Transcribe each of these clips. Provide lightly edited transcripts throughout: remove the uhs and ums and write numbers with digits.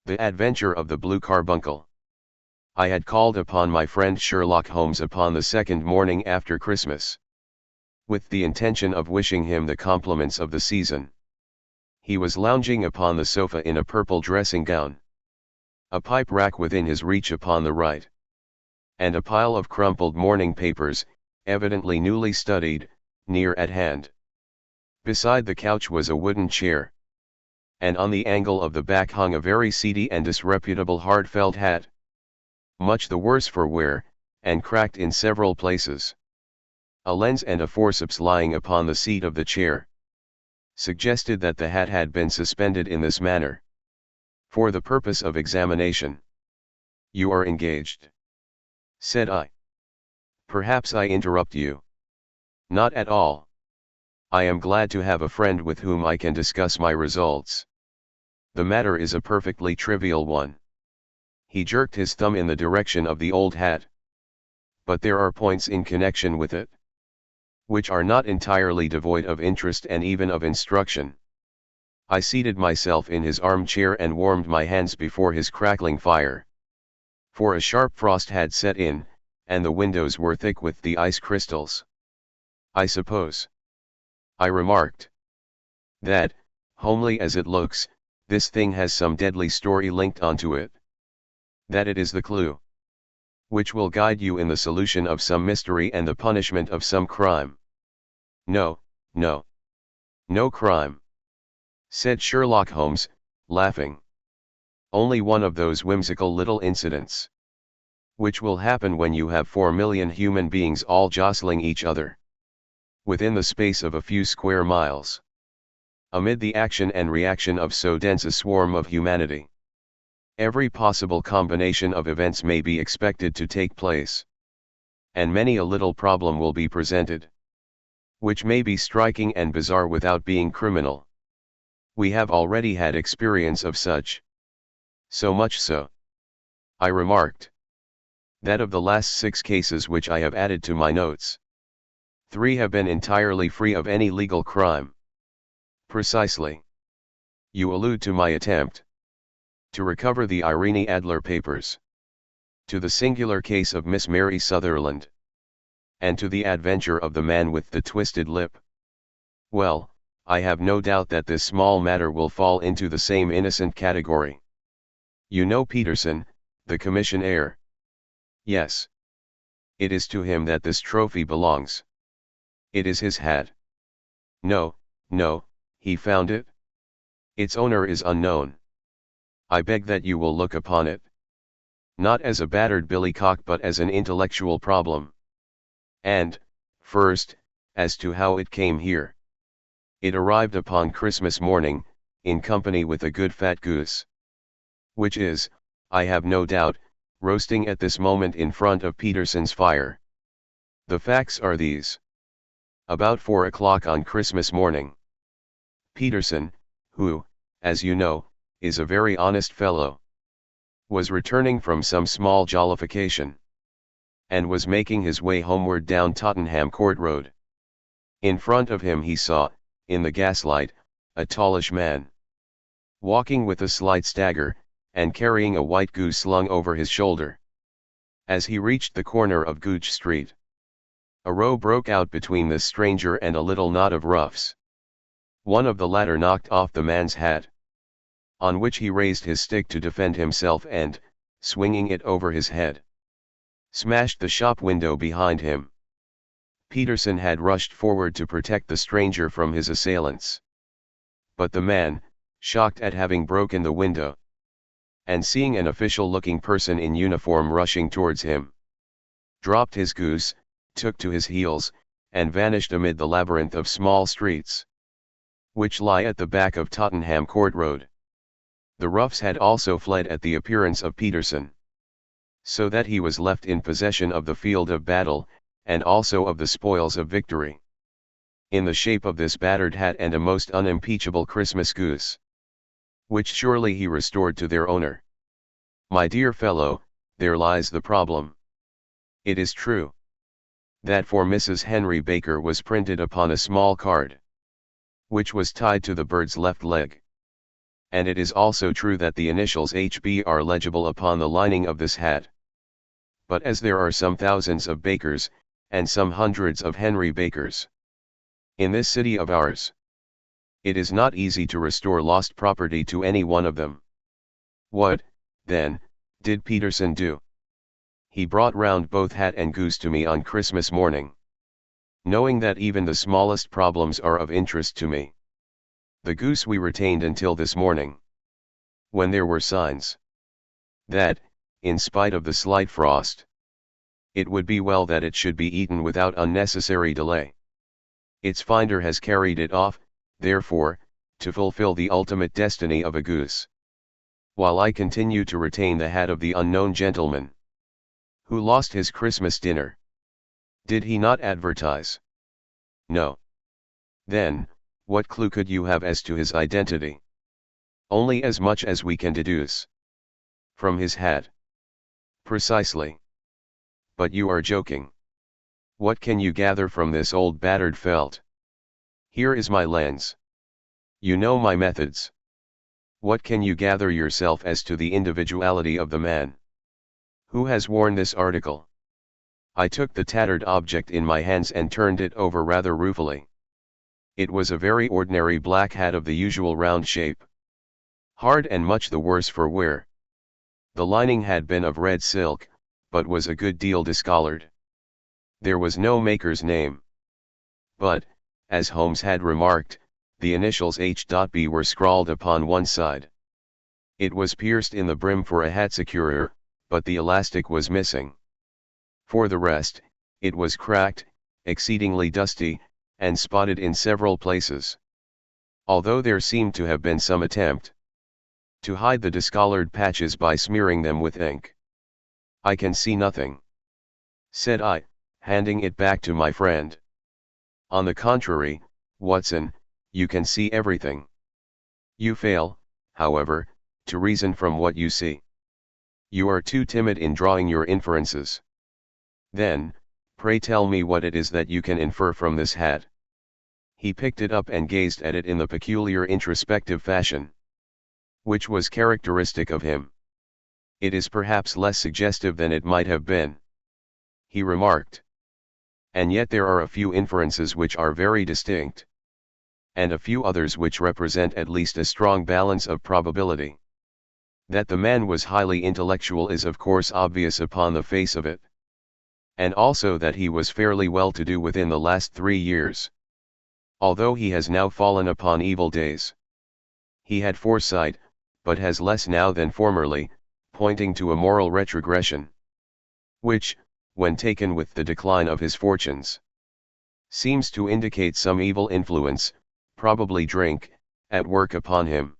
The Adventure of the Blue Carbuncle. I had called upon my friend Sherlock Holmes upon the second morning after Christmas, with the intention of wishing him the compliments of the season. He was lounging upon the sofa in a purple dressing gown, a pipe rack within his reach upon the right, and a pile of crumpled morning papers, evidently newly studied, near at hand. Beside the couch was a wooden chair, and on the angle of the back hung a very seedy and disreputable hard felt hat, much the worse for wear, and cracked in several places. A lens and a forceps lying upon the seat of the chair suggested that the hat had been suspended in this manner, for the purpose of examination. "You are engaged?" said I. "Perhaps I interrupt you." "Not at all. I am glad to have a friend with whom I can discuss my results. The matter is a perfectly trivial one." He jerked his thumb in the direction of the old hat. "But there are points in connection with it, which are not entirely devoid of interest and even of instruction." I seated myself in his armchair and warmed my hands before his crackling fire. For a sharp frost had set in, and the windows were thick with the ice crystals. "I suppose," I remarked, "that, homely as it looks, this thing has some deadly story linked onto it. That it is the clue which will guide you in the solution of some mystery and the punishment of some crime." "No, no. No crime," said Sherlock Holmes, laughing. "Only one of those whimsical little incidents which will happen when you have 4 million human beings all jostling each other, within the space of a few square miles, amid the action and reaction of so dense a swarm of humanity. Every possible combination of events may be expected to take place, and many a little problem will be presented, which may be striking and bizarre without being criminal. We have already had experience of such. So much so," I remarked, "that of the last 6 cases which I have added to my notes, 3 have been entirely free of any legal crime." "Precisely. You allude to my attempt to recover the Irene Adler papers, to the singular case of Miss Mary Sutherland, and to the adventure of the man with the twisted lip. Well, I have no doubt that this small matter will fall into the same innocent category. You know Peterson, the commissionaire?" "Yes. It is to him that this trophy belongs." "It is his hat." "No, no, he found it. Its owner is unknown. I beg that you will look upon it, not as a battered billycock but as an intellectual problem. And, first, as to how it came here. It arrived upon Christmas morning, in company with a good fat goose, which is, I have no doubt, roasting at this moment in front of Peterson's fire. The facts are these. About 4 o'clock on Christmas morning, Peterson, who, as you know, is a very honest fellow, was returning from some small jollification, and was making his way homeward down Tottenham Court Road. In front of him he saw, in the gaslight, a tallish man, walking with a slight stagger, and carrying a white goose slung over his shoulder. As he reached the corner of Gooch Street, a row broke out between this stranger and a little knot of roughs. One of the latter knocked off the man's hat, on which he raised his stick to defend himself and, swinging it over his head, smashed the shop window behind him. Peterson had rushed forward to protect the stranger from his assailants. But the man, shocked at having broken the window, and seeing an official-looking person in uniform rushing towards him, dropped his goose, took to his heels, and vanished amid the labyrinth of small streets, which lie at the back of Tottenham Court Road. The roughs had also fled at the appearance of Peterson, so that he was left in possession of the field of battle, and also of the spoils of victory, in the shape of this battered hat and a most unimpeachable Christmas goose, which surely he restored to their owner. My dear fellow, there lies the problem. It is true that for Mrs. Henry Baker was printed upon a small card, which was tied to the bird's left leg, and it is also true that the initials HB are legible upon the lining of this hat. But as there are some thousands of Bakers, and some hundreds of Henry Bakers in this city of ours, it is not easy to restore lost property to any one of them. What, then, did Peterson do? He brought round both hat and goose to me on Christmas morning, knowing that even the smallest problems are of interest to me. The goose we retained until this morning, when there were signs that, in spite of the slight frost, it would be well that it should be eaten without unnecessary delay. Its finder has carried it off, therefore, to fulfill the ultimate destiny of a goose, while I continue to retain the hat of the unknown gentleman who lost his Christmas dinner. Did he not advertise? No. Then, what clue could you have as to his identity? Only as much as we can deduce from his hat. Precisely. But you are joking. What can you gather from this old battered felt? Here is my lens. You know my methods. What can you gather yourself as to the individuality of the man who has worn this article? I took the tattered object in my hands and turned it over rather ruefully. It was a very ordinary black hat of the usual round shape, hard and much the worse for wear. The lining had been of red silk, but was a good deal discolored. There was no maker's name. But, as Holmes had remarked, the initials H.B. were scrawled upon one side. It was pierced in the brim for a hat securer, but the elastic was missing. For the rest, it was cracked, exceedingly dusty, and spotted in several places. Although there seemed to have been some attempt to hide the discolored patches by smearing them with ink. I can see nothing, said I, handing it back to my friend. On the contrary, Watson, you can see everything. You fail, however, to reason from what you see. You are too timid in drawing your inferences. Then, pray tell me what it is that you can infer from this hat. He picked it up and gazed at it in the peculiar introspective fashion which was characteristic of him. It is perhaps less suggestive than it might have been, he remarked. And yet there are a few inferences which are very distinct, and a few others which represent at least a strong balance of probability. That the man was highly intellectual is of course obvious upon the face of it, and also that he was fairly well to do within the last 3 years, although he has now fallen upon evil days. He had foresight, but has less now than formerly, pointing to a moral retrogression, which, when taken with the decline of his fortunes, seems to indicate some evil influence, probably drink, at work upon him.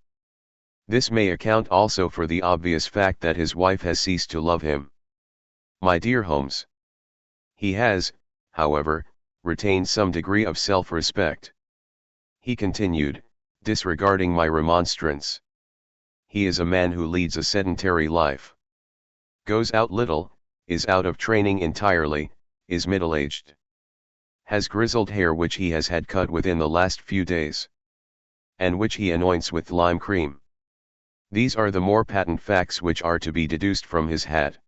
This may account also for the obvious fact that his wife has ceased to love him. My dear Holmes, he has, however, retained some degree of self-respect, he continued, disregarding my remonstrance. He is a man who leads a sedentary life, goes out little, is out of training entirely, is middle-aged, has grizzled hair which he has had cut within the last few days, and which he anoints with lime cream. These are the more patent facts which are to be deduced from his hat.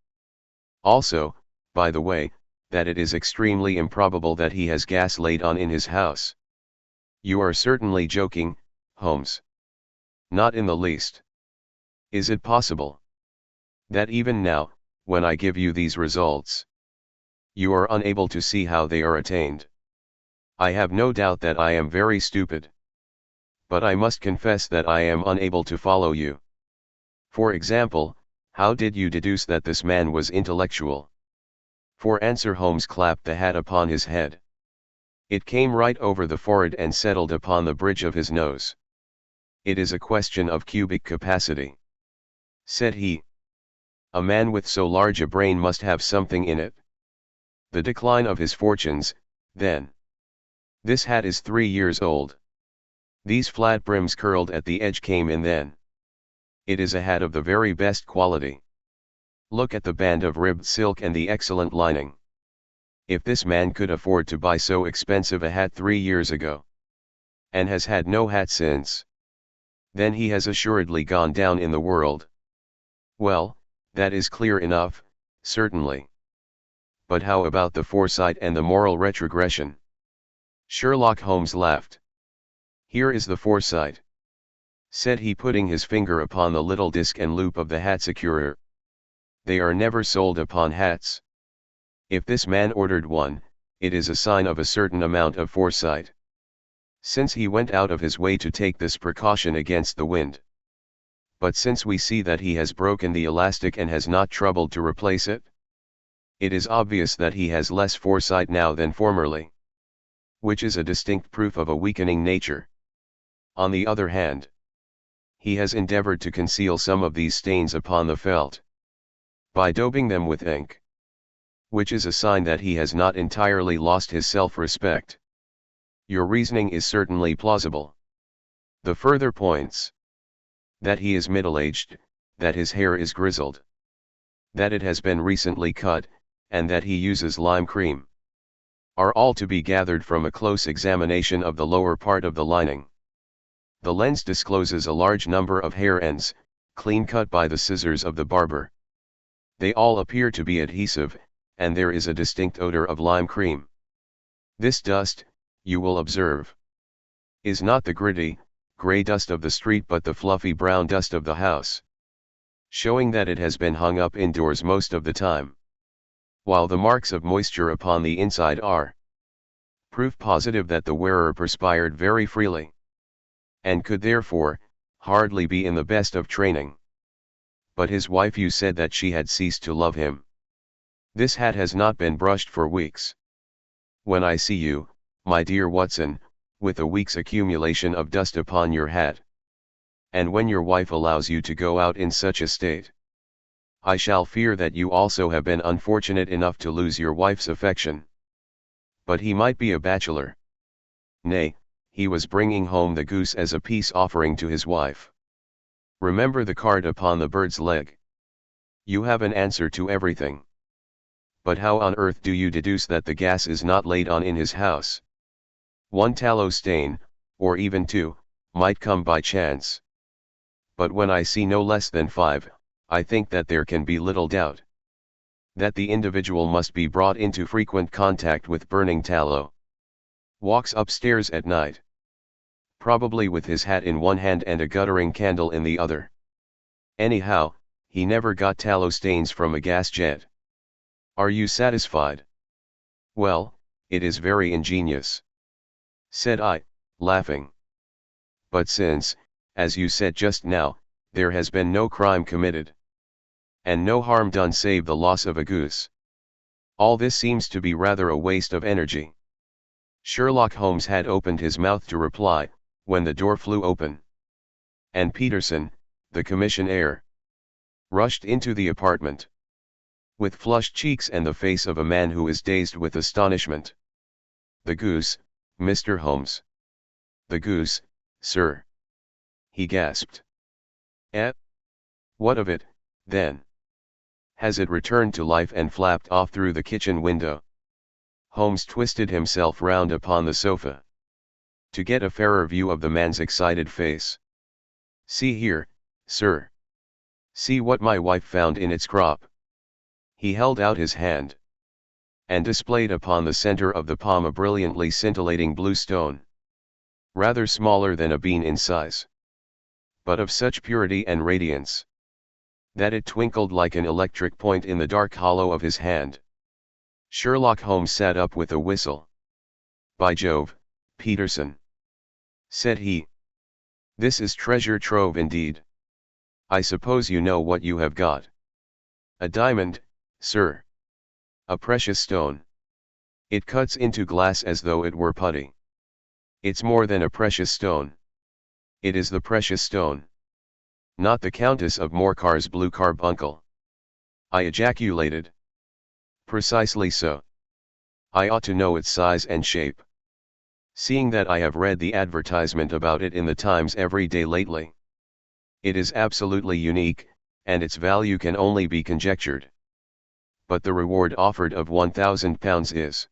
Also, by the way, that it is extremely improbable that he has gas laid on in his house. You are certainly joking, Holmes. Not in the least. Is it possible that even now, when I give you these results, you are unable to see how they are attained? I have no doubt that I am very stupid, but I must confess that I am unable to follow you. For example, how did you deduce that this man was intellectual? For answer Holmes clapped the hat upon his head. It came right over the forehead and settled upon the bridge of his nose. It is a question of cubic capacity, said he. A man with so large a brain must have something in it. The decline of his fortunes, then. This hat is 3 years old. These flat brims curled at the edge came in then. It is a hat of the very best quality. Look at the band of ribbed silk and the excellent lining. If this man could afford to buy so expensive a hat 3 years ago, and has had no hat since, then he has assuredly gone down in the world. Well, that is clear enough, certainly. But how about the foresight and the moral retrogression? Sherlock Holmes laughed. Here is the foresight, said he, putting his finger upon the little disc and loop of the hat securer. They are never sold upon hats. If this man ordered one, it is a sign of a certain amount of foresight, since he went out of his way to take this precaution against the wind. But since we see that he has broken the elastic and has not troubled to replace it, it is obvious that he has less foresight now than formerly, which is a distinct proof of a weakening nature. On the other hand, he has endeavored to conceal some of these stains upon the felt, by daubing them with ink, which is a sign that he has not entirely lost his self-respect. Your reasoning is certainly plausible. The further points, that he is middle-aged, that his hair is grizzled, that it has been recently cut, and that he uses lime cream, are all to be gathered from a close examination of the lower part of the lining. The lens discloses a large number of hair ends, clean cut by the scissors of the barber. They all appear to be adhesive, and there is a distinct odor of lime cream. This dust, you will observe, is not the gritty, grey dust of the street but the fluffy brown dust of the house, showing that it has been hung up indoors most of the time, while the marks of moisture upon the inside are proof positive that the wearer perspired very freely, and could therefore hardly be in the best of training. But his wife, you said that she had ceased to love him. This hat has not been brushed for weeks. When I see you, my dear Watson, with a week's accumulation of dust upon your hat, and when your wife allows you to go out in such a state, I shall fear that you also have been unfortunate enough to lose your wife's affection. But he might be a bachelor. Nay, he was bringing home the goose as a peace offering to his wife. Remember the card upon the bird's leg. You have an answer to everything. But how on earth do you deduce that the gas is not laid on in his house? One tallow stain, or even two, might come by chance. But when I see no less than 5, I think that there can be little doubt that the individual must be brought into frequent contact with burning tallow, walks upstairs at night, probably with his hat in one hand and a guttering candle in the other. Anyhow, he never got tallow stains from a gas jet. Are you satisfied? Well, it is very ingenious, said I, laughing. But since, as you said just now, there has been no crime committed, and no harm done save the loss of a goose, all this seems to be rather a waste of energy. Sherlock Holmes had opened his mouth to reply, when the door flew open, and Peterson, the commissionaire, rushed into the apartment, with flushed cheeks and the face of a man who is dazed with astonishment. The goose, Mr. Holmes. The goose, sir. He gasped. Eh? What of it, then? Has it returned to life and flapped off through the kitchen window? Holmes twisted himself round upon the sofa, to get a fairer view of the man's excited face. See here, sir. See what my wife found in its crop. He held out his hand, and displayed upon the center of the palm a brilliantly scintillating blue stone, rather smaller than a bean in size, but of such purity and radiance, that it twinkled like an electric point in the dark hollow of his hand. Sherlock Holmes sat up with a whistle. By Jove, Peterson, said he. This is treasure trove indeed. I suppose you know what you have got. A diamond, sir. A precious stone. It cuts into glass as though it were putty. It's more than a precious stone. It is the precious stone. Not the Countess of Morcar's blue carbuncle, I ejaculated. Precisely so. I ought to know its size and shape, seeing that I have read the advertisement about it in the Times every day lately. It is absolutely unique, and its value can only be conjectured. But the reward offered of £1,000 is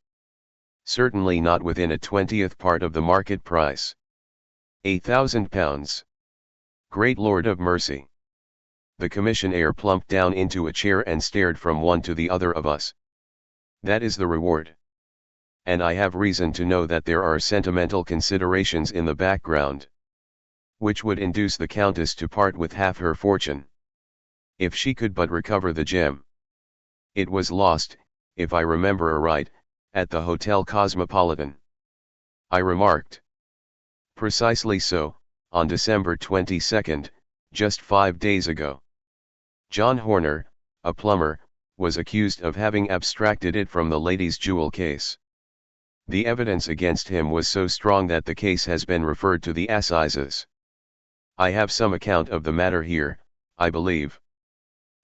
certainly not within a 20th part of the market price. £8,000. Great Lord of mercy. The commissionaire plumped down into a chair and stared from one to the other of us. That is the reward. And I have reason to know that there are sentimental considerations in the background, which would induce the Countess to part with half her fortune, if she could but recover the gem. It was lost, if I remember aright, at the Hotel Cosmopolitan, I remarked. Precisely so, on December 22nd, just 5 days ago. John Horner, a plumber, was accused of having abstracted it from the lady's jewel case. The evidence against him was so strong that the case has been referred to the assizes. I have some account of the matter here, I believe.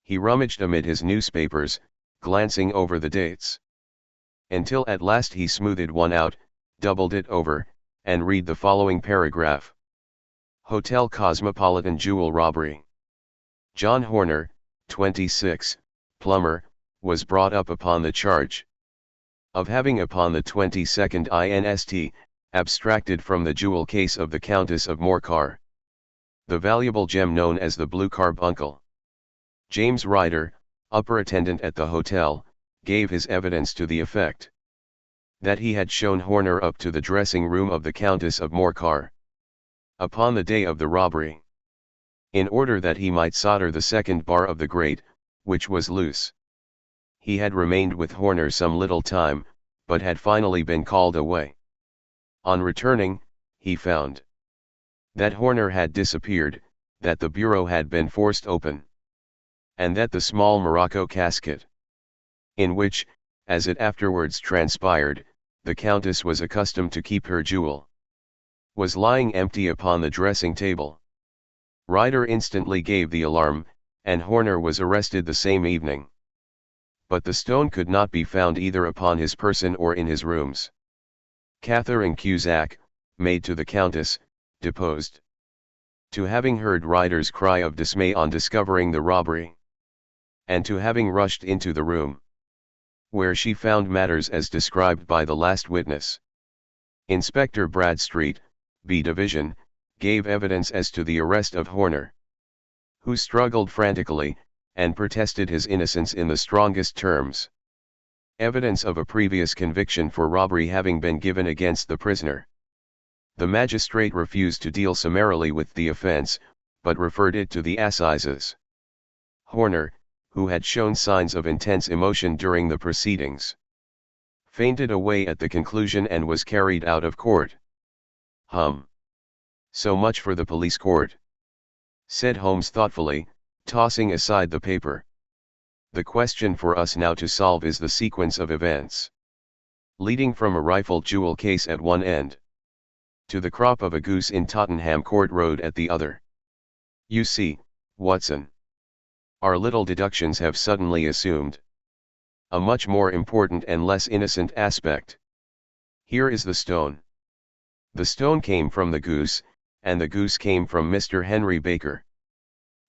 He rummaged amid his newspapers, glancing over the dates, until at last he smoothed one out, doubled it over, and read the following paragraph. Hotel Cosmopolitan Jewel Robbery. John Horner, 26, plumber, was brought up upon the charge of having upon the 22nd inst, abstracted from the jewel case of the Countess of Morcar the valuable gem known as the blue carbuncle. James Ryder, upper attendant at the hotel, gave his evidence to the effect that he had shown Horner up to the dressing room of the Countess of Morcar upon the day of the robbery, in order that he might solder the second bar of the grate, which was loose. He had remained with Horner some little time, but had finally been called away. On returning, he found that Horner had disappeared, that the bureau had been forced open, and that the small morocco casket, in which, as it afterwards transpired, the Countess was accustomed to keep her jewel, was lying empty upon the dressing table. Ryder instantly gave the alarm, and Horner was arrested the same evening. But the stone could not be found either upon his person or in his rooms. Catherine Cusack, maid to the Countess, deposed to having heard Ryder's cry of dismay on discovering the robbery, and to having rushed into the room, where she found matters as described by the last witness. Inspector Bradstreet, B Division, gave evidence as to the arrest of Horner, who struggled frantically, and protested his innocence in the strongest terms. Evidence of a previous conviction for robbery having been given against the prisoner, the magistrate refused to deal summarily with the offence, but referred it to the assizes. Horner, who had shown signs of intense emotion during the proceedings, fainted away at the conclusion and was carried out of court. So much for the police court, said Holmes thoughtfully, tossing aside the paper. The question for us now to solve is the sequence of events, leading from a rifled jewel case at one end, to the crop of a goose in Tottenham Court Road at the other. You see, Watson, our little deductions have suddenly assumed a much more important and less innocent aspect. Here is the stone. The stone came from the goose, and the goose came from Mr. Henry Baker,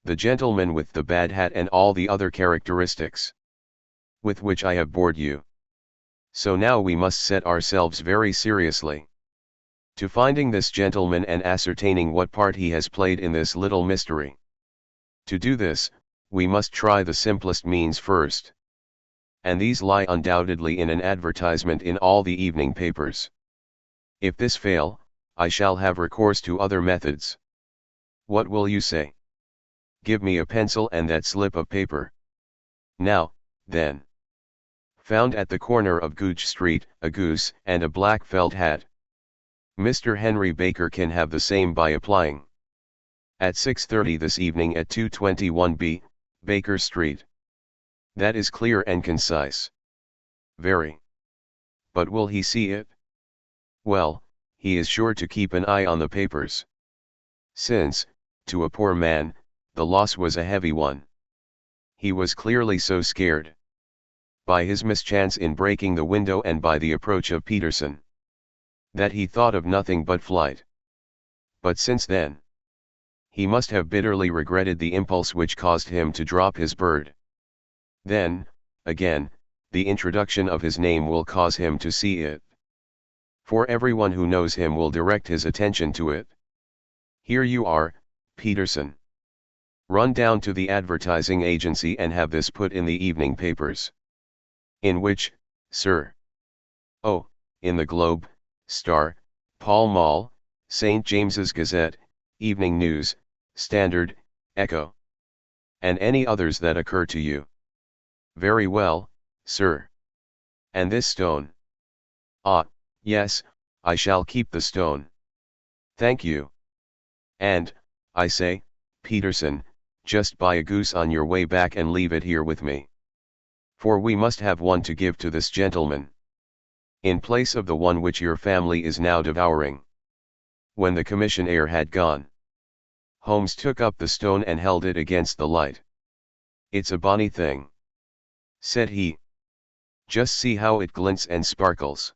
the gentleman with the bad hat and all the other characteristics with which I have bored you. So now we must set ourselves very seriously to finding this gentleman and ascertaining what part he has played in this little mystery. To do this, we must try the simplest means first, and these lie undoubtedly in an advertisement in all the evening papers. If this fail, I shall have recourse to other methods. What will you say? Give me a pencil and that slip of paper. Now, then. Found at the corner of Gooch Street, a goose and a black felt hat. Mr. Henry Baker can have the same by applying at 6:30 this evening at 221B, Baker Street. That is clear and concise. Very. But will he see it? Well, he is sure to keep an eye on the papers, since, to a poor man, the loss was a heavy one. He was clearly so scared by his mischance in breaking the window and by the approach of Peterson, that he thought of nothing but flight. But since then, he must have bitterly regretted the impulse which caused him to drop his bird. Then, again, the introduction of his name will cause him to see it, for everyone who knows him will direct his attention to it. Here you are, Peterson. Run down to the advertising agency and have this put in the evening papers. In which, sir? Oh, in the Globe, Star, Pall Mall, St. James's Gazette, Evening News, Standard, Echo. And any others that occur to you. Very well, sir. And this stone? Ah, yes, I shall keep the stone. Thank you. And, I say, Peterson, just buy a goose on your way back and leave it here with me. For we must have one to give to this gentleman, in place of the one which your family is now devouring. When the commissionaire had gone, Holmes took up the stone and held it against the light. It's a bonny thing, said he. Just see how it glints and sparkles.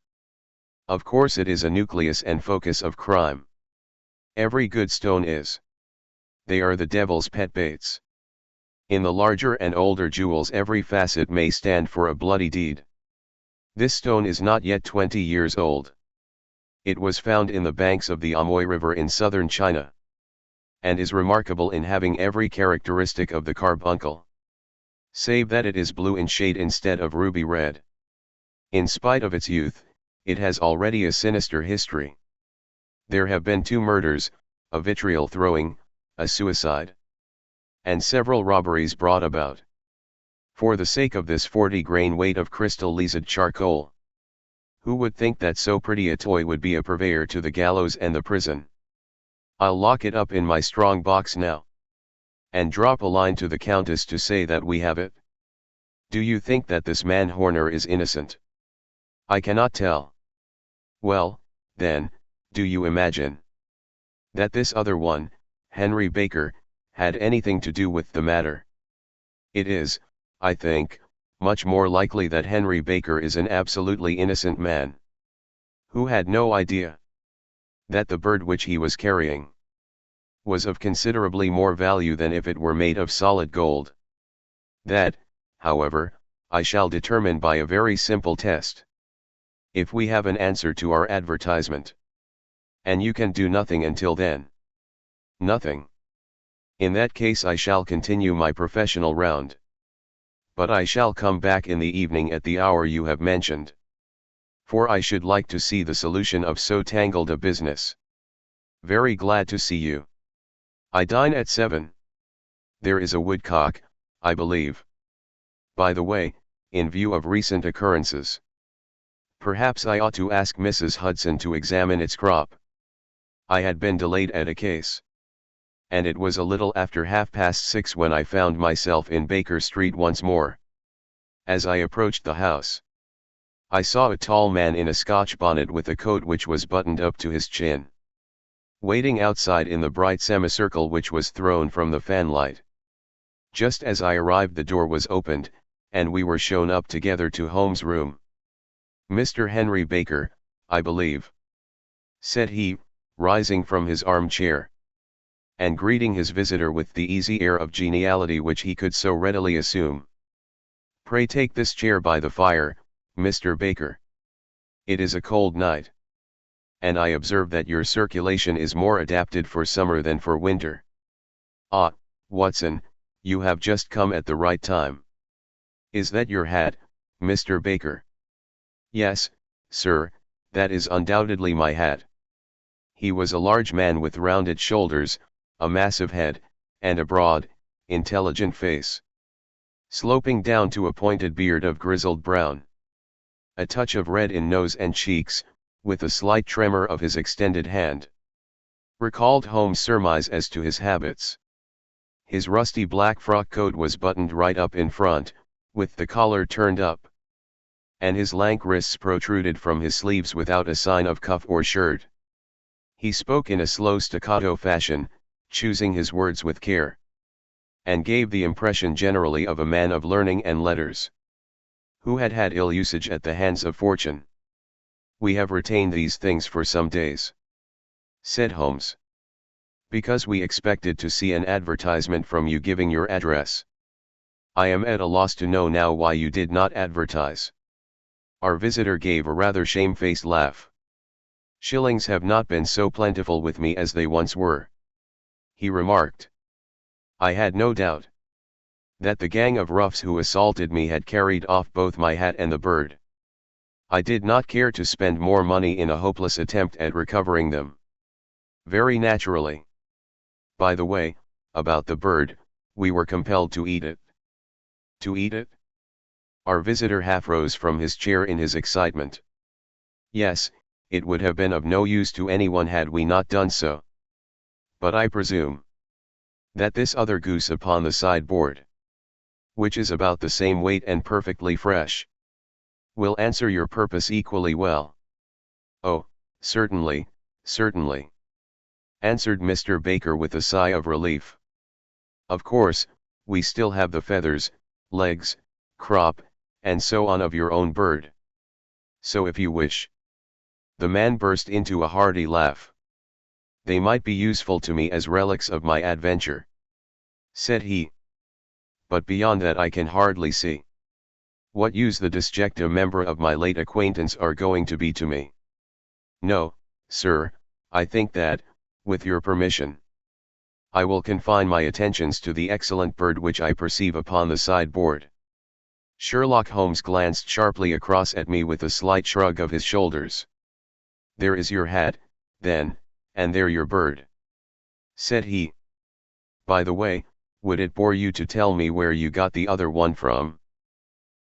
Of course it is a nucleus and focus of crime. Every good stone is. They are the devil's pet baits. In the larger and older jewels every facet may stand for a bloody deed. This stone is not yet 20 years old. It was found in the banks of the Amoy River in southern China, and is remarkable in having every characteristic of the carbuncle, save that it is blue in shade instead of ruby red. In spite of its youth, it has already a sinister history. There have been 2 murders, a vitriol throwing, a suicide, and several robberies brought about. For the sake of this 40-grain weight of crystal leased charcoal. Who would think that so pretty a toy would be a purveyor to the gallows and the prison? I'll lock it up in my strong box now, and drop a line to the Countess to say that we have it. Do you think that this man Horner is innocent? I cannot tell. Well, then, do you imagine that this other one, Henry Baker, had anything to do with the matter? It is, I think, much more likely that Henry Baker is an absolutely innocent man, who had no idea that the bird which he was carrying was of considerably more value than if it were made of solid gold. That, however, I shall determine by a very simple test. If we have an answer to our advertisement. And you can do nothing until then. Nothing. In that case I shall continue my professional round. But I shall come back in the evening at the hour you have mentioned. For I should like to see the solution of so tangled a business. Very glad to see you. I dine at 7. There is a woodcock, I believe. By the way, in view of recent occurrences, perhaps I ought to ask Mrs. Hudson to examine its crop. I had been delayed at a case, and it was a little after 6:30 when I found myself in Baker Street once more. As I approached the house, I saw a tall man in a Scotch bonnet with a coat which was buttoned up to his chin, waiting outside in the bright semicircle which was thrown from the fanlight. Just as I arrived the door was opened, and we were shown up together to Holmes' room. Mr. Henry Baker, I believe, said he, rising from his armchair, and greeting his visitor with the easy air of geniality which he could so readily assume. Pray take this chair by the fire, Mr. Baker. It is a cold night, and I observe that your circulation is more adapted for summer than for winter. Ah, Watson, you have just come at the right time. Is that your hat, Mr. Baker? Yes, sir, that is undoubtedly my hat. He was a large man with rounded shoulders, a massive head, and a broad, intelligent face, sloping down to a pointed beard of grizzled brown. A touch of red in nose and cheeks, with a slight tremor of his extended hand, recalled Holmes' surmise as to his habits. His rusty black frock coat was buttoned right up in front, with the collar turned up, and his lank wrists protruded from his sleeves without a sign of cuff or shirt. He spoke in a slow staccato fashion, choosing his words with care, and gave the impression generally of a man of learning and letters, who had had ill usage at the hands of fortune. We have retained these things for some days, said Holmes, because we expected to see an advertisement from you giving your address. I am at a loss to know now why you did not advertise. Our visitor gave a rather shamefaced laugh. Shillings have not been so plentiful with me as they once were. he remarked. I had no doubt that the gang of roughs who assaulted me had carried off both my hat and the bird. I did not care to spend more money in a hopeless attempt at recovering them. Very naturally. By the way, about the bird, we were compelled to eat it. To eat it? Our visitor half rose from his chair in his excitement. Yes, it would have been of no use to anyone had we not done so. But I presume that this other goose upon the sideboard, which is about the same weight and perfectly fresh, will answer your purpose equally well. Oh, certainly, certainly, answered Mr. Baker with a sigh of relief. Of course, we still have the feathers, legs, crop, and so on of your own bird. So if you wish. The man burst into a hearty laugh. They might be useful to me as relics of my adventure, said he. But beyond that I can hardly see what use the disjecta member of my late acquaintance are going to be to me. No, sir, I think that, with your permission, I will confine my attentions to the excellent bird which I perceive upon the sideboard. Sherlock Holmes glanced sharply across at me with a slight shrug of his shoulders. There is your hat, then, and there your bird, said he. By the way, would it bore you to tell me where you got the other one from?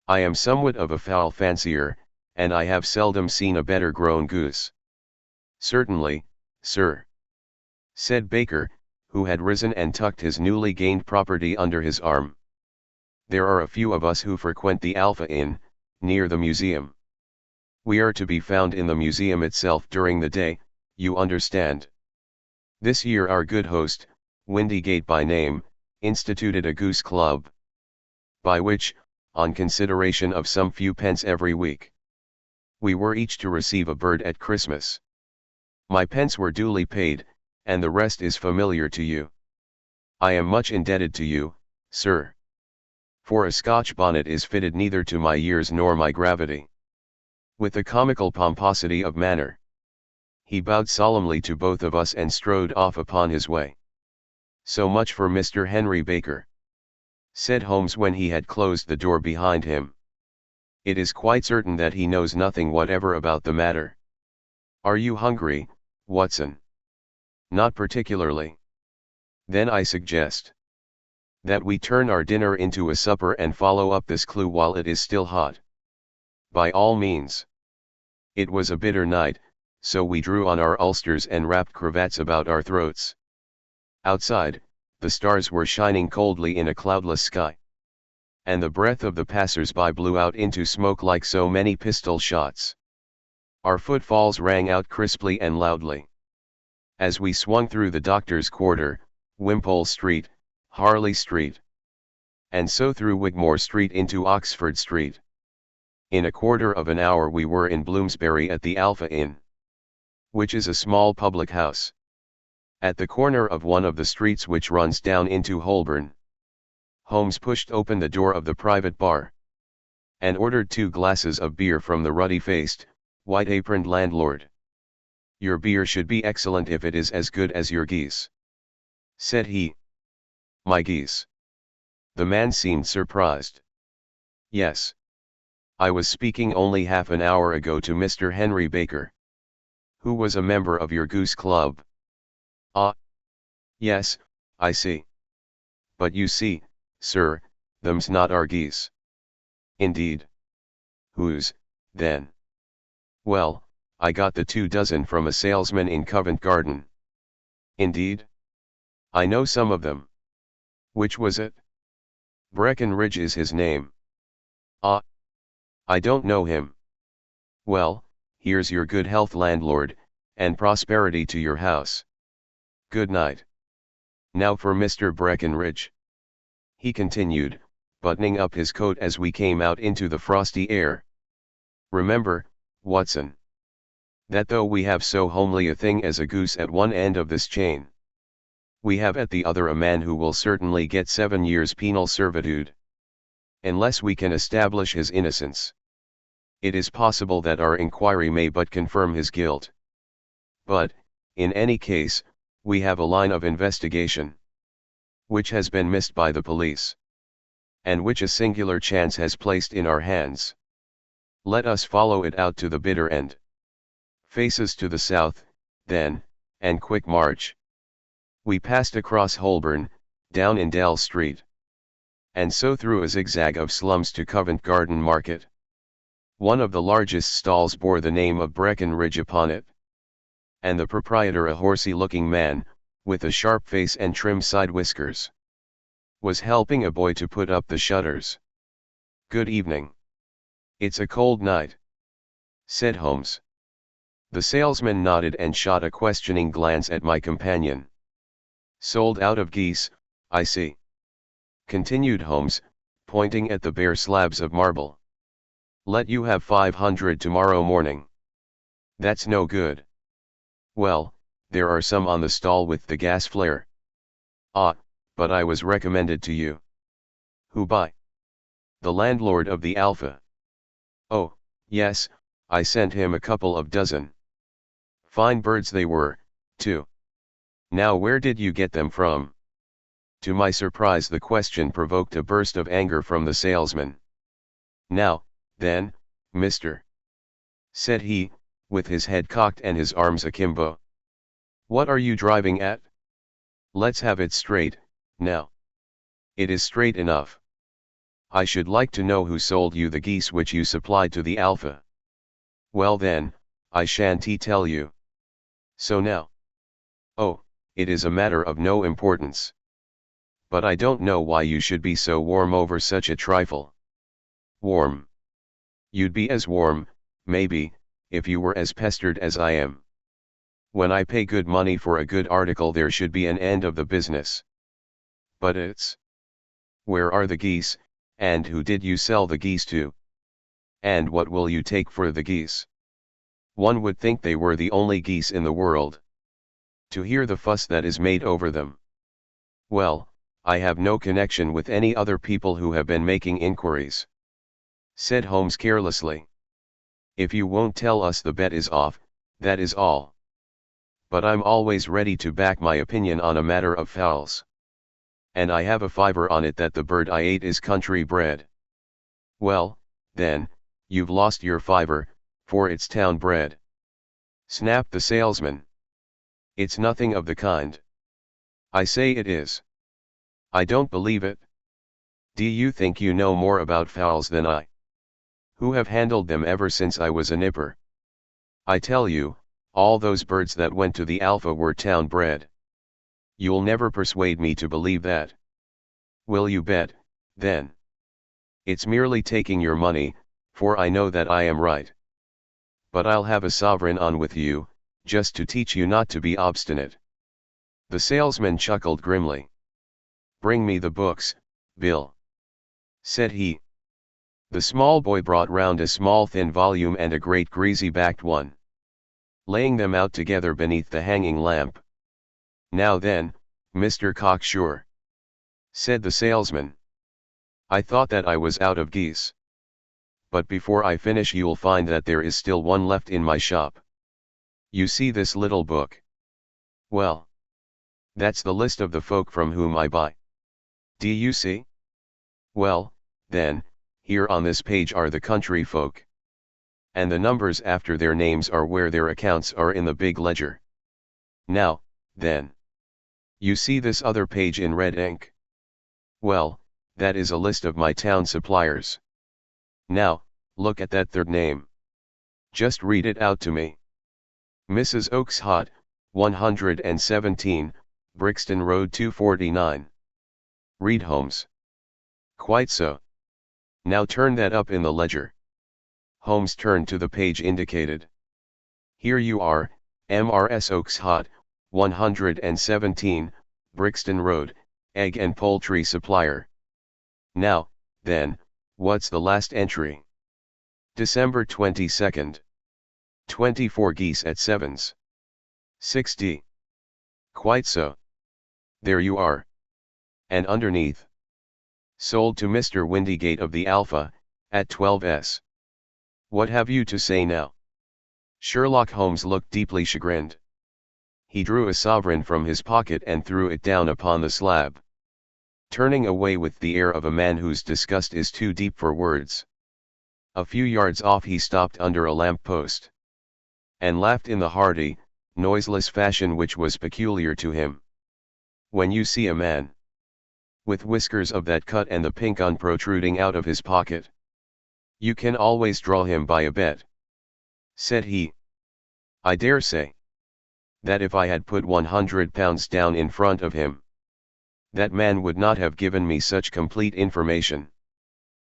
I am somewhat of a fowl fancier, and I have seldom seen a better grown goose. Certainly, sir, said Baker, who had risen and tucked his newly gained property under his arm. There are a few of us who frequent the Alpha Inn, near the museum. We are to be found in the museum itself during the day, you understand. This year our good host, Windygate by name, instituted a goose club, by which, on consideration of some few pence every week, we were each to receive a bird at Christmas. My pence were duly paid, and the rest is familiar to you. I am much indebted to you, sir. For a Scotch bonnet is fitted neither to my years nor my gravity. With a comical pomposity of manner, he bowed solemnly to both of us and strode off upon his way. So much for Mr. Henry Baker, said Holmes when he had closed the door behind him. It is quite certain that he knows nothing whatever about the matter. Are you hungry, Watson? Not particularly. Then I suggest that we turn our dinner into a supper and follow up this clue while it is still hot. By all means. It was a bitter night, so we drew on our ulsters and wrapped cravats about our throats. Outside, the stars were shining coldly in a cloudless sky, and the breath of the passers-by blew out into smoke like so many pistol shots. Our footfalls rang out crisply and loudly as we swung through the Doctor's Quarter, Wimpole Street, Harley Street, and so through Wigmore Street into Oxford Street. In a quarter of an hour we were in Bloomsbury at the Alpha Inn, which is a small public house at the corner of one of the streets which runs down into Holborn. Holmes pushed open the door of the private bar, and ordered 2 glasses of beer from the ruddy-faced, white-aproned landlord. Your beer should be excellent if it is as good as your geese, said he. My geese? The man seemed surprised. Yes. I was speaking only half an hour ago to Mr. Henry Baker, who was a member of your goose club. Ah. Yes, I see. But you see, sir, them's not our geese. Indeed. Whose, then? Well, I got the 2 dozen from a salesman in Covent Garden. Indeed? I know some of them. Which was it? Breckenridge is his name. Ah. I don't know him. Well, here's your good health, landlord, and prosperity to your house. Good night. Now for Mr. Breckenridge, he continued, buttoning up his coat as we came out into the frosty air. Remember, Watson, that though we have so homely a thing as a goose at one end of this chain, we have at the other a man who will certainly get 7 years penal servitude, unless we can establish his innocence. It is possible that our inquiry may but confirm his guilt. But, in any case, we have a line of investigation, which has been missed by the police, and which a singular chance has placed in our hands. Let us follow it out to the bitter end. Faces to the south, then, and quick march. We passed across Holborn, down in Dell Street, and so through a zigzag of slums to Covent Garden Market. One of the largest stalls bore the name of Breckenridge upon it, and the proprietor, a horsey-looking man, with a sharp face and trim side whiskers, was helping a boy to put up the shutters. "Good evening. It's a cold night," said Holmes. The salesman nodded and shot a questioning glance at my companion. "Sold out of geese, I see," continued Holmes, pointing at the bare slabs of marble. "Let you have 500 tomorrow morning." "That's no good." "Well, there are some on the stall with the gas flare." "Ah, but I was recommended to you." "Who by?" "The landlord of the Alpha." "Oh, yes, I sent him a couple of dozen. Fine birds they were, too. Now where did you get them from?" To my surprise the question provoked a burst of anger from the salesman. "Now, then, mister," said he, with his head cocked and his arms akimbo, "what are you driving at? Let's have it straight, now." "It is straight enough. I should like to know who sold you the geese which you supplied to the Alpha." "Well then, I shan't tell you." "So now?" "Oh, it is a matter of no importance. But I don't know why you should be so warm over such a trifle." "Warm? You'd be as warm, maybe, if you were as pestered as I am. When I pay good money for a good article there should be an end of the business. But it's... Where are the geese, and who did you sell the geese to? And what will you take for the geese? One would think they were the only geese in the world. To hear the fuss that is made over them." "Well, I have no connection with any other people who have been making inquiries," said Holmes carelessly. "If you won't tell us the bet is off, that is all. But I'm always ready to back my opinion on a matter of fowls. And I have a fiver on it that the bird I ate is country bred." "Well, then, you've lost your fiver, for it's town bred," snapped the salesman. "It's nothing of the kind." "I say it is." "I don't believe it. Do you think you know more about fowls than I, who have handled them ever since I was a nipper? I tell you, all those birds that went to the Alpha were town bred. You'll never persuade me to believe that." "Will you bet, then?" "It's merely taking your money, for I know that I am right. But I'll have a sovereign on with you, just to teach you not to be obstinate." The salesman chuckled grimly. "Bring me the books, Bill," said he. The small boy brought round a small thin volume and a great greasy-backed one, laying them out together beneath the hanging lamp. "Now then, Mr. Cocksure," said the salesman. "I thought that I was out of geese. But before I finish you'll find that there is still one left in my shop. You see this little book? Well, that's the list of the folk from whom I buy. Do you see? Well, then, here on this page are the country folk. And the numbers after their names are where their accounts are in the big ledger. Now, then, you see this other page in red ink? Well, that is a list of my town suppliers. Now, look at that third name. Just read it out to me. Mrs. Oakes Hot, 117, Brixton Road 249. Read, Holmes. Quite so. Now turn that up in the ledger. Holmes turned to the page indicated. Here you are, Mrs. Oakes Hot, 117, Brixton Road, egg and poultry supplier. Now, then, what's the last entry? December 22nd. 24 geese at sevens. 60. Quite so. There you are. And underneath. Sold to Mr. Windygate of the Alpha, at 12s. What have you to say now? Sherlock Holmes looked deeply chagrined. He drew a sovereign from his pocket and threw it down upon the slab, turning away with the air of a man whose disgust is too deep for words. A few yards off he stopped under a lamp-post, and laughed in the hearty, noiseless fashion which was peculiar to him. When you see a man with whiskers of that cut and the pink un protruding out of his pocket, you can always draw him by a bet, said he. I dare say that if I had put £100 down in front of him, that man would not have given me such complete information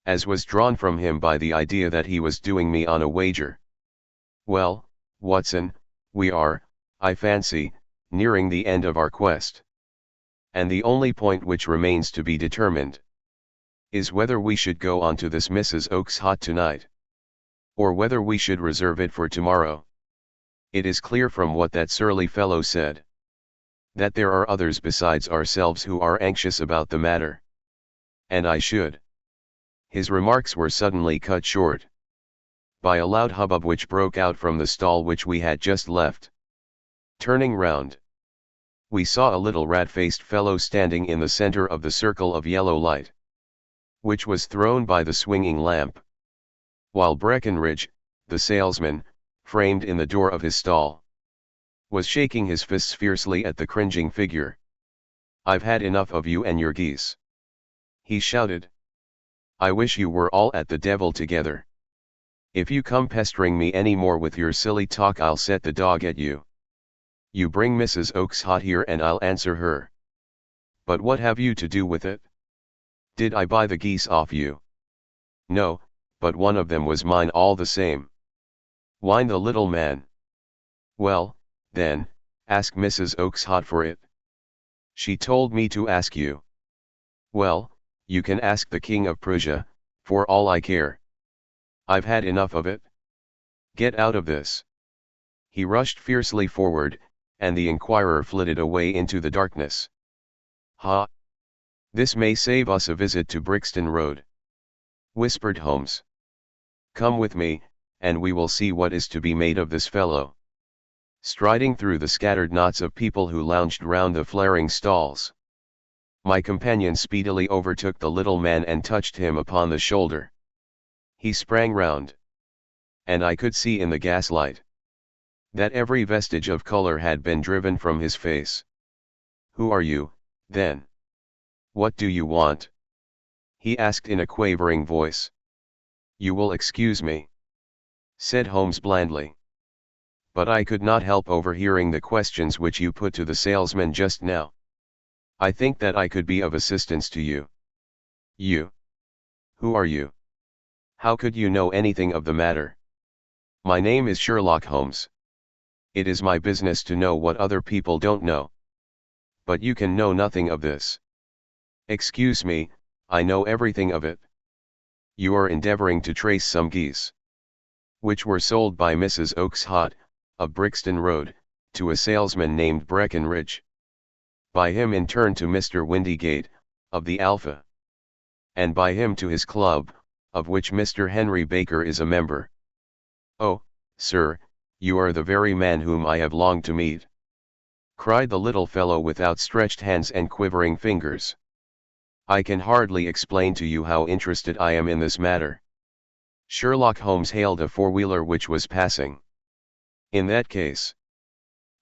as was drawn from him by the idea that he was doing me on a wager. Well, Watson, we are, I fancy, nearing the end of our quest. And the only point which remains to be determined is whether we should go on to this Mrs. Oak's hut tonight, or whether we should reserve it for tomorrow. It is clear from what that surly fellow said that there are others besides ourselves who are anxious about the matter. And I should. His remarks were suddenly cut short by a loud hubbub which broke out from the stall which we had just left. Turning round, we saw a little rat-faced fellow standing in the center of the circle of yellow light, which was thrown by the swinging lamp, while Breckenridge, the salesman, framed in the door of his stall, was shaking his fists fiercely at the cringing figure. I've had enough of you and your geese, he shouted. I wish you were all at the devil together. If you come pestering me any more with your silly talk, I'll set the dog at you. You bring Mrs. Oak's hut here and I'll answer her. But what have you to do with it? Did I buy the geese off you? No, but one of them was mine all the same, whined the little man. Well, then, ask Mrs. Oak's hut for it. She told me to ask you. Well, you can ask the King of Prussia, for all I care. I've had enough of it. Get out of this. He rushed fiercely forward, and the inquirer flitted away into the darkness. Ha! This may save us a visit to Brixton Road, whispered Holmes. Come with me, and we will see what is to be made of this fellow. Striding through the scattered knots of people who lounged round the flaring stalls, my companion speedily overtook the little man and touched him upon the shoulder. He sprang round, and I could see in the gaslight that every vestige of color had been driven from his face. Who are you, then? What do you want? He asked in a quavering voice. You will excuse me, said Holmes blandly, but I could not help overhearing the questions which you put to the salesman just now. I think that I could be of assistance to you. You? Who are you? How could you know anything of the matter? My name is Sherlock Holmes. It is my business to know what other people don't know. But you can know nothing of this. Excuse me, I know everything of it. You are endeavoring to trace some geese, which were sold by Mrs. Oak's hut, of Brixton Road, to a salesman named Breckenridge. By him in turn to Mr. Windygate, of the Alpha, and by him to his club, of which Mr. Henry Baker is a member. Oh, sir, you are the very man whom I have longed to meet, cried the little fellow with outstretched hands and quivering fingers. I can hardly explain to you how interested I am in this matter. Sherlock Holmes hailed a four-wheeler which was passing. In that case,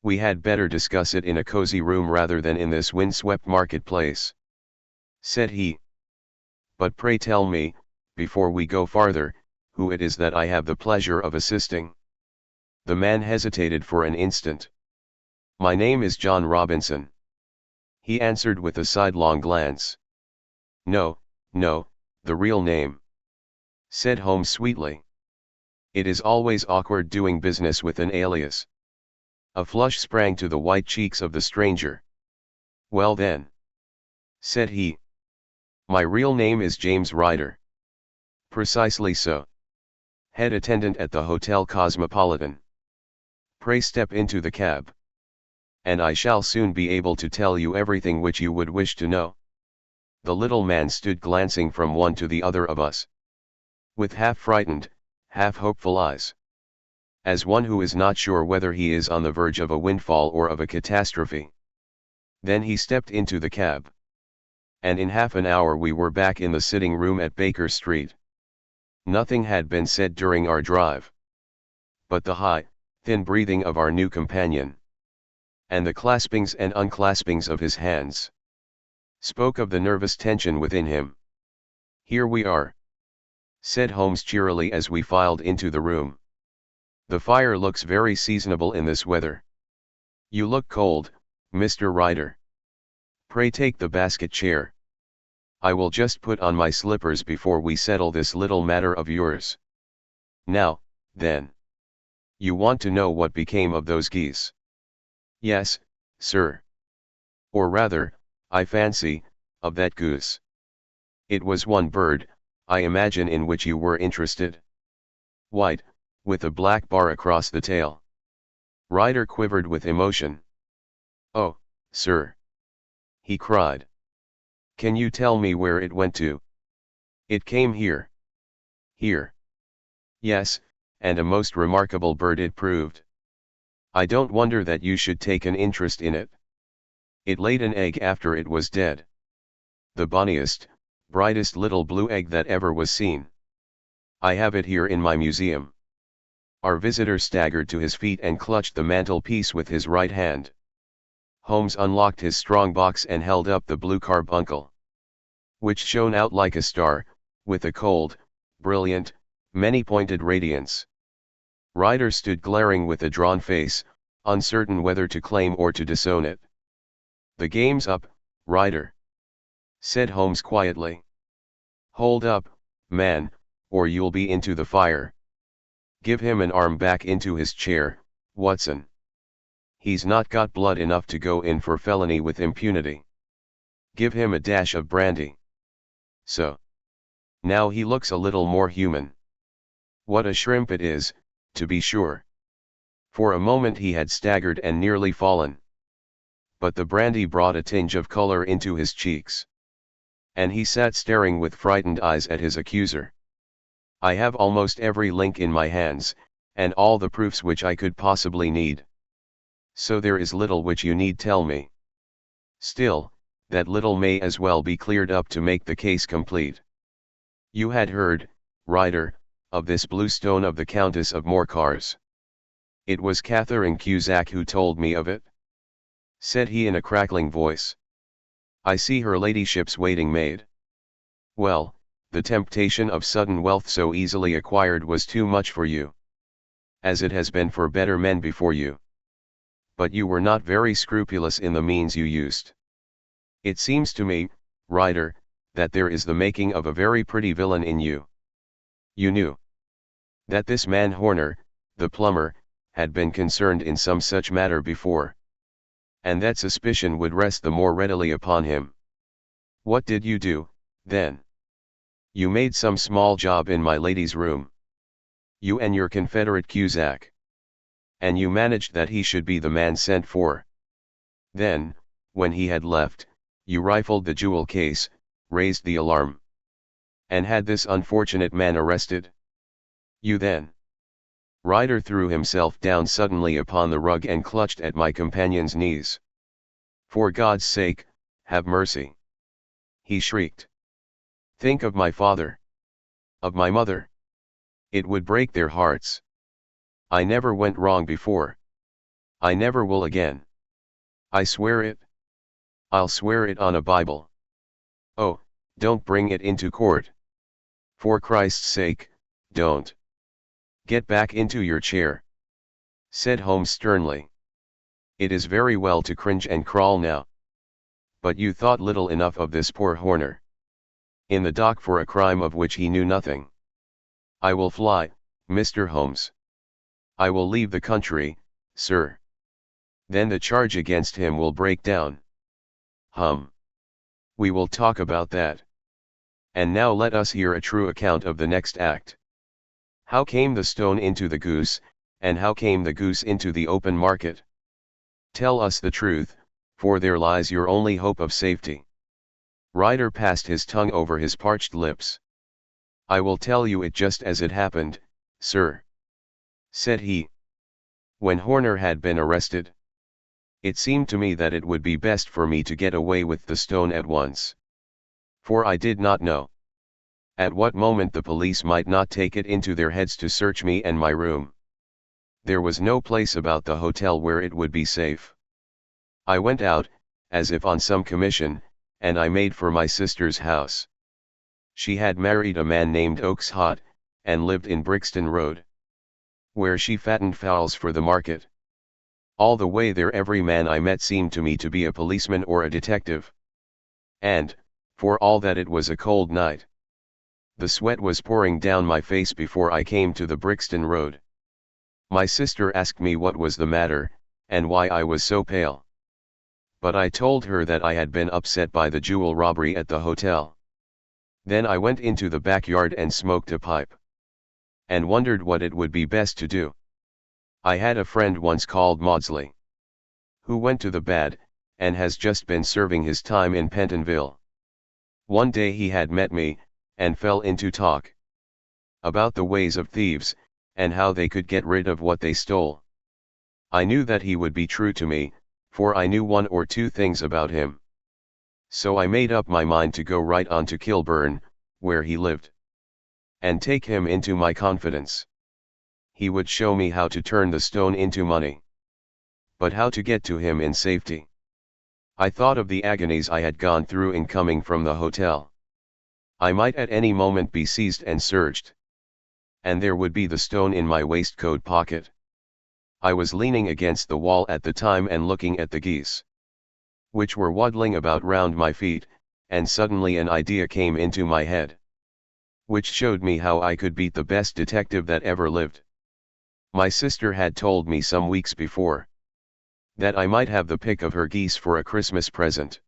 we had better discuss it in a cozy room rather than in this windswept marketplace, said he. But pray tell me, before we go farther, who it is that I have the pleasure of assisting. The man hesitated for an instant. My name is John Robinson, he answered with a sidelong glance. No, no, the real name, said Holmes sweetly. It is always awkward doing business with an alias. A flush sprang to the white cheeks of the stranger. Well then, said he, my real name is James Ryder. Precisely so. Head attendant at the Hotel Cosmopolitan. Pray step into the cab, and I shall soon be able to tell you everything which you would wish to know. The little man stood glancing from one to the other of us, with half frightened, half hopeful eyes. as one who is not sure whether he is on the verge of a windfall or of a catastrophe. Then he stepped into the cab. And in half an hour we were back in the sitting room at Baker Street. Nothing had been said during our drive. But the high, thin breathing of our new companion, and the claspings and unclaspings of his hands, spoke of the nervous tension within him. "Here we are," said Holmes cheerily as we filed into the room. "The fire looks very seasonable in this weather. You look cold, Mr. Ryder. Pray take the basket chair. I will just put on my slippers before we settle this little matter of yours. Now, then. You want to know what became of those geese?" "Yes, sir. Or rather, I fancy, of that goose. It was one bird, I imagine, in which you were interested. White, with a black bar across the tail." Ryder quivered with emotion. "Oh, sir," he cried. "Can you tell me where it went to?" "It came here." "Here?" "Yes, and a most remarkable bird it proved. I don't wonder that you should take an interest in it. It laid an egg after it was dead. The bonniest, brightest little blue egg that ever was seen. I have it here in my museum." Our visitor staggered to his feet and clutched the mantelpiece with his right hand. Holmes unlocked his strong box and held up the blue carbuncle, which shone out like a star, with a cold, brilliant, many-pointed radiance. Ryder stood glaring with a drawn face, uncertain whether to claim or to disown it. "The game's up, Ryder," said Holmes quietly. "Hold up, man, or you'll be into the fire. Give him an arm back into his chair, Watson. He's not got blood enough to go in for felony with impunity. Give him a dash of brandy. So. Now he looks a little more human. What a shrimp it is, to be sure." For a moment he had staggered and nearly fallen. But the brandy brought a tinge of color into his cheeks, and he sat staring with frightened eyes at his accuser. "I have almost every link in my hands, and all the proofs which I could possibly need. So there is little which you need tell me. Still, that little may as well be cleared up to make the case complete. You had heard, Ryder, of this blue stone of the Countess of Morcar's. It was Catherine Cusack who told me of it," said he in a crackling voice. "I see her ladyship's waiting maid. Well, the temptation of sudden wealth so easily acquired was too much for you, as it has been for better men before you. But you were not very scrupulous in the means you used. It seems to me, Ryder, that there is the making of a very pretty villain in you. You knew that this man Horner, the plumber, had been concerned in some such matter before, and that suspicion would rest the more readily upon him. What did you do, then? You made some small job in my lady's room. You and your confederate Cusack. And you managed that he should be the man sent for. Then, when he had left, you rifled the jewel case, raised the alarm, and had this unfortunate man arrested. You then." Ryder threw himself down suddenly upon the rug and clutched at my companion's knees. "For God's sake, have mercy!" he shrieked. "Think of my father. Of my mother. It would break their hearts. I never went wrong before. I never will again. I swear it. I'll swear it on a Bible. Oh, don't bring it into court. For Christ's sake, don't. Get back into your chair," said Holmes sternly. "It is very well to cringe and crawl now. But you thought little enough of this poor Horner. In the dock for a crime of which he knew nothing. I will fly, Mr. Holmes. I will leave the country, sir. Then the charge against him will break down. We will talk about that. And now let us hear a true account of the next act. How came the stone into the goose, and how came the goose into the open market? Tell us the truth, for there lies your only hope of safety." Ryder passed his tongue over his parched lips. "I will tell you it just as it happened, sir. said he, when Horner had been arrested. It seemed to me that it would be best for me to get away with the stone at once. For I did not know at what moment the police might not take it into their heads to search me and my room. There was no place about the hotel where it would be safe. I went out, as if on some commission, and I made for my sister's house. She had married a man named Oakes Hot, and lived in Brixton Road, where she fattened fowls for the market. All the way there every man I met seemed to me to be a policeman or a detective. And, for all that it was a cold night, the sweat was pouring down my face before I came to the Brixton Road. My sister asked me what was the matter, and why I was so pale. But I told her that I had been upset by the jewel robbery at the hotel. Then I went into the backyard and smoked a pipe, and wondered what it would be best to do. I had a friend once called Maudsley, who went to the bad, and has just been serving his time in Pentonville. One day he had met me, and fell into talk about the ways of thieves, and how they could get rid of what they stole. I knew that he would be true to me, for I knew one or two things about him. So I made up my mind to go right on to Kilburn, where he lived, and take him into my confidence. He would show me how to turn the stone into money, but how to get to him in safety. I thought of the agonies I had gone through in coming from the hotel. I might at any moment be seized and searched, and there would be the stone in my waistcoat pocket. I was leaning against the wall at the time and looking at the geese, which were waddling about round my feet, and suddenly an idea came into my head, which showed me how I could beat the best detective that ever lived. My sister had told me some weeks before that I might have the pick of her geese for a Christmas present,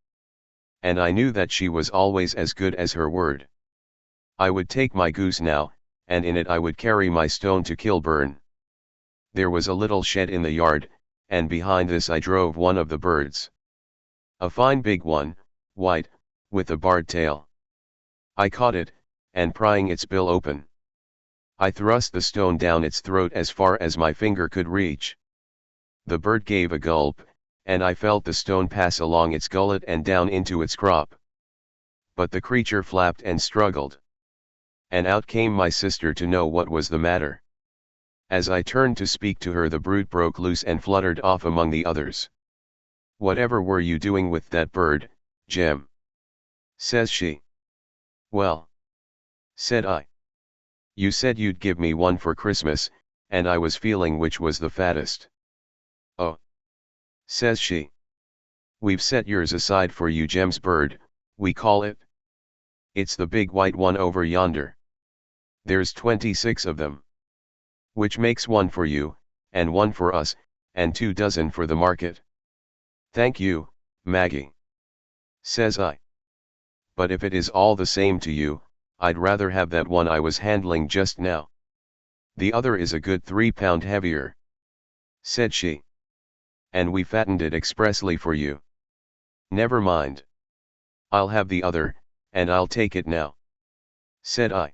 and I knew that she was always as good as her word. I would take my goose now, and in it I would carry my stone to Kilburn. There was a little shed in the yard, and behind this I drove one of the birds. A fine big one, white, with a barred tail. I caught it, and prying its bill open, I thrust the stone down its throat as far as my finger could reach. The bird gave a gulp, and I felt the stone pass along its gullet and down into its crop. But the creature flapped and struggled, and out came my sister to know what was the matter. As I turned to speak to her, the brute broke loose and fluttered off among the others. "Whatever were you doing with that bird, Jem?" says she. "Well," said I, "you said you'd give me one for Christmas, and I was feeling which was the fattest." "Oh," says she, "we've set yours aside for you, Jem's bird, we call it. It's the big white one over yonder. There's 26 of them, which makes one for you, and one for us, and 2 dozen for the market." "Thank you, Maggie," says I. "But if it is all the same to you, I'd rather have that one I was handling just now. The other is a good 3 pound heavier," said she, "and we fattened it expressly for you." "Never mind. I'll have the other, and I'll take it now," said I.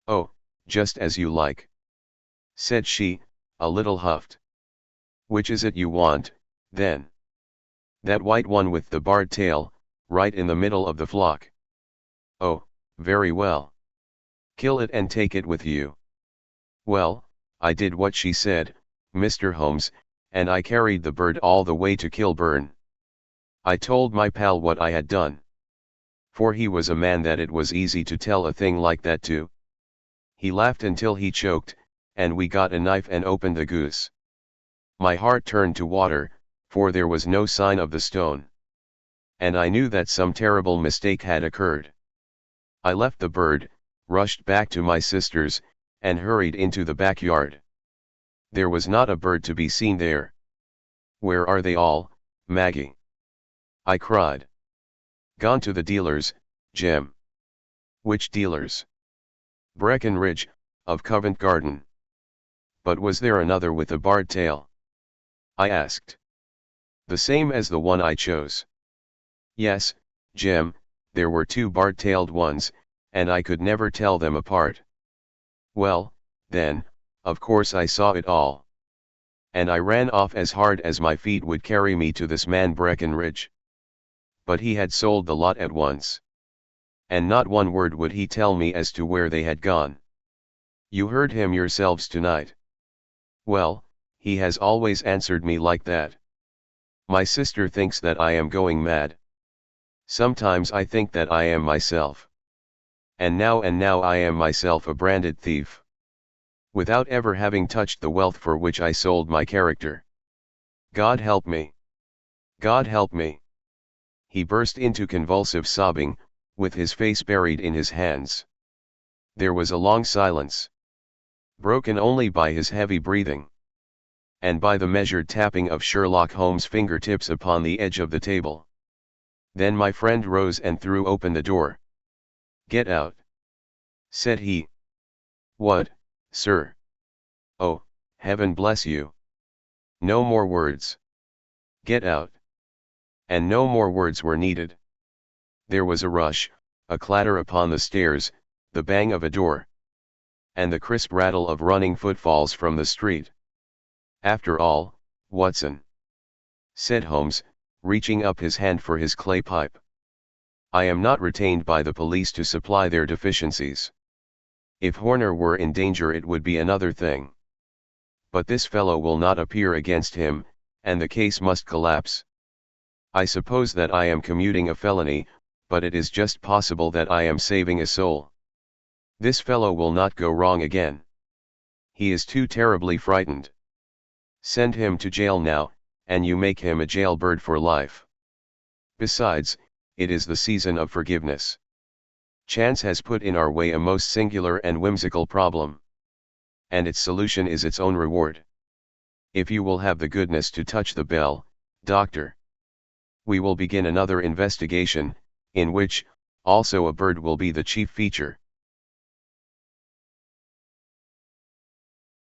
"Oh, just as you like," said she, a little huffed. "Which is it you want, then?" "That white one with the barred tail, right in the middle of the flock." "Oh, very well. Kill it and take it with you." Well, I did what she said, Mr. Holmes, and I carried the bird all the way to Kilburn. I told my pal what I had done, for he was a man that it was easy to tell a thing like that to. He laughed until he choked, and we got a knife and opened the goose. My heart turned to water, for there was no sign of the stone, and I knew that some terrible mistake had occurred. I left the bird, rushed back to my sister's, and hurried into the backyard. There was not a bird to be seen there. "Where are they all, Maggie?" I cried. "Gone to the dealers, Jem." "Which dealers?" "Breckenridge, of Covent Garden." "But was there another with a barred tail?" I asked. "The same as the one I chose?" "Yes, Jem, there were 2 barred-tailed ones, and I could never tell them apart." "Well, then, Of course I saw it all. And I ran off as hard as my feet would carry me to this man Breckenridge. But he had sold the lot at once. And not one word would he tell me as to where they had gone. You heard him yourselves tonight. Well, he has always answered me like that. My sister thinks that I am going mad. Sometimes I think that I am myself. And now I am myself a branded thief. Without ever having touched the wealth for which I sold my character. God help me. God help me. He burst into convulsive sobbing, with his face buried in his hands. There was a long silence, broken only by his heavy breathing, and by the measured tapping of Sherlock Holmes' fingertips upon the edge of the table. Then my friend rose and threw open the door. "Get out," said he. "What, sir? Oh, heaven bless you. No more words. Get out." And no more words were needed. There was a rush, a clatter upon the stairs, the bang of a door, and the crisp rattle of running footfalls from the street. "After all, Watson," said Holmes, reaching up his hand for his clay pipe, "I am not retained by the police to supply their deficiencies. If Horner were in danger it would be another thing. But this fellow will not appear against him, and the case must collapse. I suppose that I am commuting a felony, but it is just possible that I am saving a soul. This fellow will not go wrong again. He is too terribly frightened. Send him to jail now, and you make him a jailbird for life. Besides, it is the season of forgiveness. Chance has put in our way a most singular and whimsical problem. And its solution is its own reward. If you will have the goodness to touch the bell, doctor, we will begin another investigation, in which, also a bird will be the chief feature."